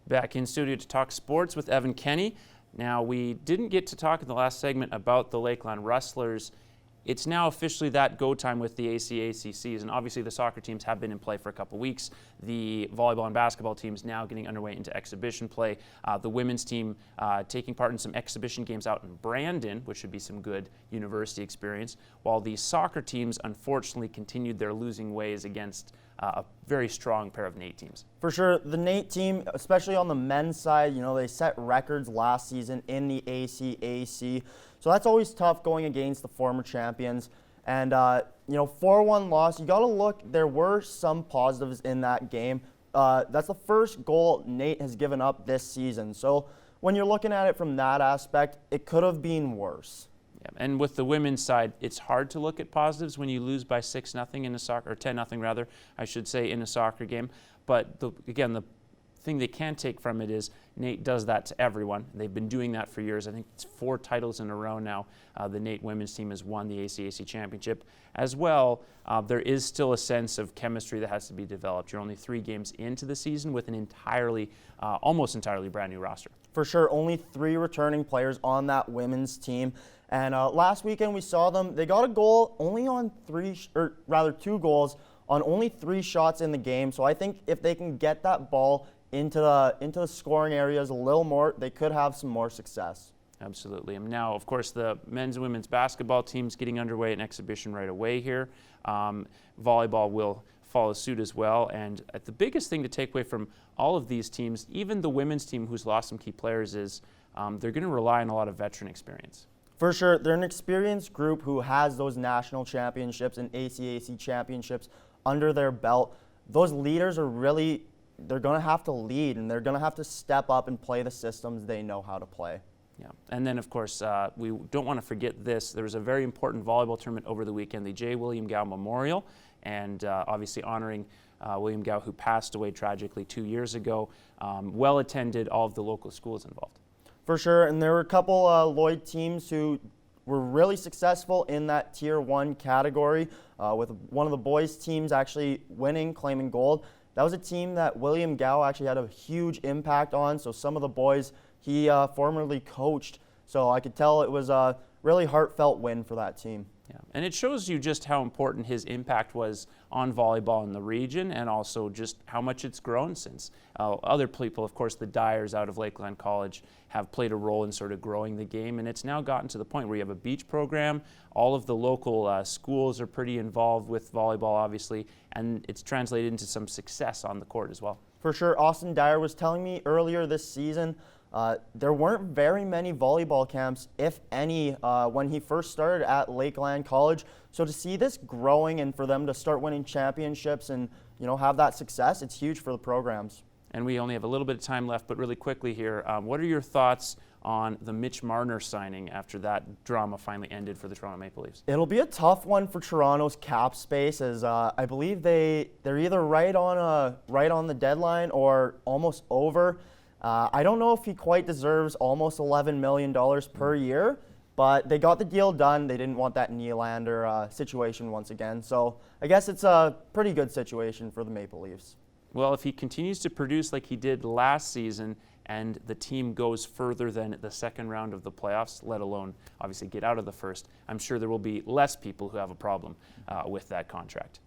Back in studio to talk sports with Evan Kenney. Now, we didn't get to talk in the last segment about the Lakeland Rustlers. It's now officially that go time with the ACAC season. Obviously, the soccer teams have been in play for a couple weeks. The volleyball and basketball teams now getting underway into exhibition play. The women's team taking part in some exhibition games out in Brandon, which should be some good university experience, while the soccer teams unfortunately continued their losing ways against a very strong pair of NAIT teams. For sure, the NAIT team, especially on the men's side, they set records last season in the ACAC. So that's always tough going against the former champions. And, 4-1 loss, you got to look, there were some positives in that game. That's the first goal NAIT has given up this season. So when you're looking at it from that aspect, it could have been worse. Yeah, and with the women's side, it's hard to look at positives when you lose by 6-0 in a soccer, or 10-0 rather, I should say, in a soccer game. But again, the thing they can take from it is NAIT does that to everyone. They've been doing that for years. I think it's 4 titles in a row now. The NAIT women's team has won the ACAC championship. As well, there is still a sense of chemistry that has to be developed. You're only 3 games into the season with an almost entirely brand new roster. For sure, only 3 returning players on that women's team. And last weekend we saw them, they got a goal only on 2 goals on only 3 shots in the game. So I think if they can get that ball into the scoring areas a little more, they could have some more success. Absolutely. And now, of course, the men's and women's basketball teams getting underway in exhibition right away here. Volleyball will follow suit as well. And the biggest thing to take away from all of these teams, even the women's team who's lost some key players, is they're going to rely on a lot of veteran experience. For sure, they're an experienced group who has those national championships and ACAC championships under their belt. Those leaders are really, they're going to have to lead, and they're going to have to step up and play the systems they know how to play. Yeah, and then of course, we don't want to forget this. There was a very important volleyball tournament over the weekend, the J. William Gow Memorial, and obviously honoring William Gow, who passed away tragically 2 years ago. Well attended, all of the local schools involved. For sure, and there were a couple Lloyd teams who were really successful in that Tier 1 category, with one of the boys' teams actually winning, claiming gold. That was a team that William Gow actually had a huge impact on, so some of the boys he formerly coached. So I could tell it was a really heartfelt win for that team. Yeah, and it shows you just how important his impact was on volleyball in the region, and also just how much it's grown since. Other people, of course, the Dyers out of Lakeland College, have played a role in sort of growing the game, and it's now gotten to the point where you have a beach program. All of the local schools are pretty involved with volleyball, obviously, and it's translated into some success on the court as well. For sure. Austin Dyer was telling me earlier this season there weren't very many volleyball camps, if any, when he first started at Lakeland College. So to see this growing and for them to start winning championships and have that success, it's huge for the programs. And we only have a little bit of time left, but really quickly here, what are your thoughts on the Mitch Marner signing after that drama finally ended for the Toronto Maple Leafs? It'll be a tough one for Toronto's cap space, as I believe they're either right on the deadline or almost over. I don't know if he quite deserves almost $11 million per year, but they got the deal done. They didn't want that Nylander situation once again. So I guess it's a pretty good situation for the Maple Leafs. Well, if he continues to produce like he did last season and the team goes further than the second round of the playoffs, let alone obviously get out of the first, I'm sure there will be less people who have a problem with that contract.